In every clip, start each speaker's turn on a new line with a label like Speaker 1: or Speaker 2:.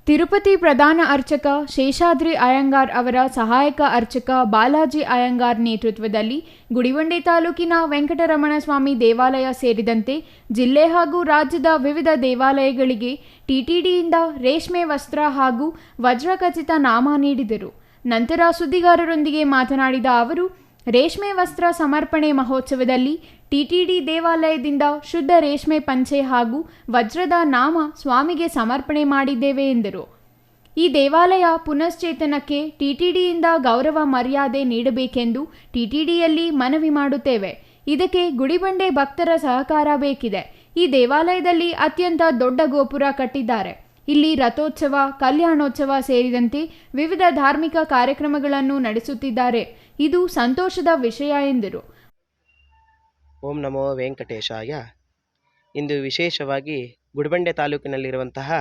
Speaker 1: ತಿರುಪತಿ ಪ್ರಧಾನ ಅರ್ಚಕ ಶೇಷಾದ್ರಿ ಅಯ್ಯಂಗಾರ್ ಅವರ ಸಹಾಯಕ ಅರ್ಚಕ ಬಾಲಾಜಿ ಅಯ್ಯಂಗಾರ್ ನೇತೃತ್ವದಲ್ಲಿ ಗುಡಿಬಂಡೆ ತಾಲೂಕಿನ ವೆಂಕಟರಮಣ ಸ್ವಾಮಿ ದೇವಾಲಯ ಸೇರಿದಂತೆ ಜಿಲ್ಲೆ ಹಾಗೂ ರಾಜ್ಯದ ವಿವಿಧ ದೇವಾಲಯಗಳಿಗೆ ಟಿಟಿಡಿಯಿಂದ ರೇಷ್ಮೆ ವಸ್ತ್ರ ಹಾಗೂ ವಜ್ರಖಚಿತ ನಾಮ ನೀಡಿದರು. ನಂತರ ಸುದ್ದಿಗಾರರೊಂದಿಗೆ ಮಾತನಾಡಿದ ಅವರು, ರೇಷ್ಮೆ ವಸ್ತ್ರ ಸಮರ್ಪಣೆ ಮಹೋತ್ಸವದಲ್ಲಿ ಟಿಟಿಡಿ ದೇವಾಲಯದಿಂದ ಶುದ್ಧ ರೇಷ್ಮೆ ಪಂಚೆ ಹಾಗೂ ವಜ್ರದ ನಾಮ ಸ್ವಾಮಿಗೆ ಸಮರ್ಪಣೆ ಮಾಡಿದ್ದೇವೆ ಎಂದರು. ಈ ದೇವಾಲಯ ಪುನಶ್ಚೇತನಕ್ಕೆ ಟಿಟಿಡಿಯಿಂದ ಗೌರವ ಮರ್ಯಾದೆ ನೀಡಬೇಕೆಂದು ಟಿಟಿಡಿಯಲ್ಲಿ ಮನವಿ ಮಾಡುತ್ತೇವೆ. ಇದಕ್ಕೆ ಗುಡಿಬಂಡೆ ಭಕ್ತರ ಸಹಕಾರ ಬೇಕಿದೆ. ಈ ದೇವಾಲಯದಲ್ಲಿ ಅತ್ಯಂತ ದೊಡ್ಡ ಗೋಪುರ ಕಟ್ಟಿದ್ದಾರೆ. ಇಲ್ಲಿ ರಥೋತ್ಸವ, ಕಲ್ಯಾಣೋತ್ಸವ ಸೇರಿದಂತೆ ವಿವಿಧ ಧಾರ್ಮಿಕ ಕಾರ್ಯಕ್ರಮಗಳನ್ನು ನಡೆಸುತ್ತಿದ್ದಾರೆ. ಇದು ಸಂತೋಷದ ವಿಷಯ ಎಂದರು.
Speaker 2: ಓಂ ನಮೋ ವೆಂಕಟೇಶಾಯ. ಇಂದು ವಿಶೇಷವಾಗಿ ಗುಡಿಬಂಡೆ ತಾಲೂಕಿನಲ್ಲಿರುವಂತಹ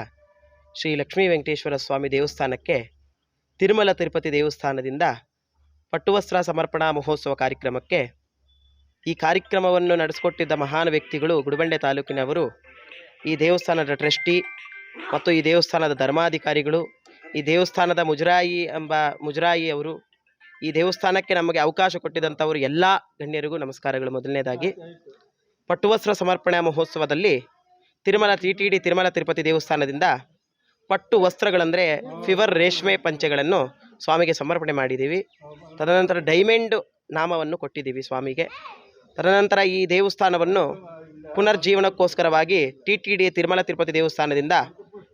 Speaker 2: ಶ್ರೀ ಲಕ್ಷ್ಮೀ ವೆಂಕಟೇಶ್ವರ ಸ್ವಾಮಿ ದೇವಸ್ಥಾನಕ್ಕೆ ತಿರುಮಲ ತಿರುಪತಿ ದೇವಸ್ಥಾನದಿಂದ ಪಟ್ಟುವಸ್ತ್ರ ಸಮರ್ಪಣಾ ಮಹೋತ್ಸವ ಕಾರ್ಯಕ್ರಮಕ್ಕೆ ಈ ಕಾರ್ಯಕ್ರಮವನ್ನು ನಡೆಸಿಕೊಟ್ಟಿದ್ದ ಮಹಾನ್ ವ್ಯಕ್ತಿಗಳು ಗುಡಿಬಂಡೆ ತಾಲೂಕಿನವರು, ಈ ದೇವಸ್ಥಾನದ ಟ್ರಸ್ಟಿ ಮತ್ತು ಈ ದೇವಸ್ಥಾನದ ಧರ್ಮಾಧಿಕಾರಿಗಳು, ಈ ದೇವಸ್ಥಾನದ ಮುಜರಾಯಿ ಅವರು, ಈ ದೇವಸ್ಥಾನಕ್ಕೆ ನಮಗೆ ಅವಕಾಶ ಕೊಟ್ಟಿದ್ದಂಥವರು ಎಲ್ಲ ಗಣ್ಯರಿಗೂ ನಮಸ್ಕಾರಗಳು. ಮೊದಲನೇದಾಗಿ ಪಟ್ಟುವಸ್ತ್ರ ಸಮರ್ಪಣಾ ಮಹೋತ್ಸವದಲ್ಲಿ ಟಿಟಿಡಿ ತಿರುಮಲ ತಿರುಪತಿ ದೇವಸ್ಥಾನದಿಂದ ಪಟ್ಟು ವಸ್ತ್ರಗಳಂದರೆ ಫಿವರ್ ರೇಷ್ಮೆ ಪಂಚೆಗಳನ್ನು ಸ್ವಾಮಿಗೆ ಸಮರ್ಪಣೆ ಮಾಡಿದ್ದೀವಿ. ತದನಂತರ ಡೈಮಂಡ್ ನಾಮವನ್ನು ಕೊಟ್ಟಿದ್ದೀವಿ ಸ್ವಾಮಿಗೆ. ತದನಂತರ ಈ ದೇವಸ್ಥಾನವನ್ನು ಪುನರ್ಜೀವನಕ್ಕೋಸ್ಕರವಾಗಿ ಟಿಟಿಡಿ ತಿರುಮಲ ತಿರುಪತಿ ದೇವಸ್ಥಾನದಿಂದ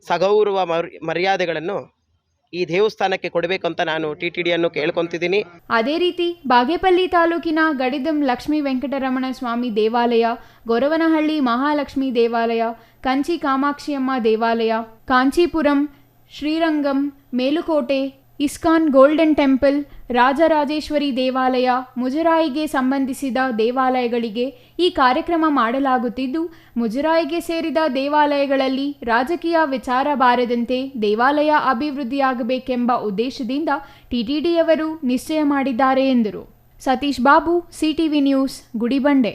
Speaker 2: ಸಗೌರವ ಮರ್ಯಾದೆಗಳನ್ನು ಈ ದೇವಸ್ಥಾನಕ್ಕೆ ಕೊಡಬೇಕಂತ ನಾನು ಟಿಟಿಡಿಯನ್ನು ಕೇಳ್ಕೊತಿದ್ದೀನಿ.
Speaker 1: ಅದೇ ರೀತಿ ಬಾಗೇಪಲ್ಲಿ ತಾಲೂಕಿನ ಗಡಿದಂ ಲಕ್ಷ್ಮೀ ವೆಂಕಟರಮಣ ಸ್ವಾಮಿ ದೇವಾಲಯ, ಗೊರವನಹಳ್ಳಿ ಮಹಾಲಕ್ಷ್ಮಿ ದೇವಾಲಯ, ಕಂಚಿ ಕಾಮಾಕ್ಷಿಯಮ್ಮ ದೇವಾಲಯ, Kanchipuram, Srirangam, Melukote, ISKCON golden temple, Rajarajeshwari ದೇವಾಲಯ, ಮುಜರಾಯಿಗೆ ಸಂಬಂಧಿಸಿದ ದೇವಾಲಯಗಳಿಗೆ ಈ ಕಾರ್ಯಕ್ರಮ ಮಾಡಲಾಗುತ್ತಿದ್ದು, ಮುಜರಾಯಿಗೆ ಸೇರಿದ ದೇವಾಲಯಗಳಲ್ಲಿ ರಾಜಕೀಯ ವಿಚಾರ ಬಾರದಂತೆ ದೇವಾಲಯ ಅಭಿವೃದ್ಧಿಯಾಗಬೇಕೆಂಬ ಉದ್ದೇಶದಿಂದ ಟಿಟಿಡಿಯವರು ನಿಶ್ಚಯ ಮಾಡಿದ್ದಾರೆ ಎಂದರು. Satish Babu, CTV news, Gudibande.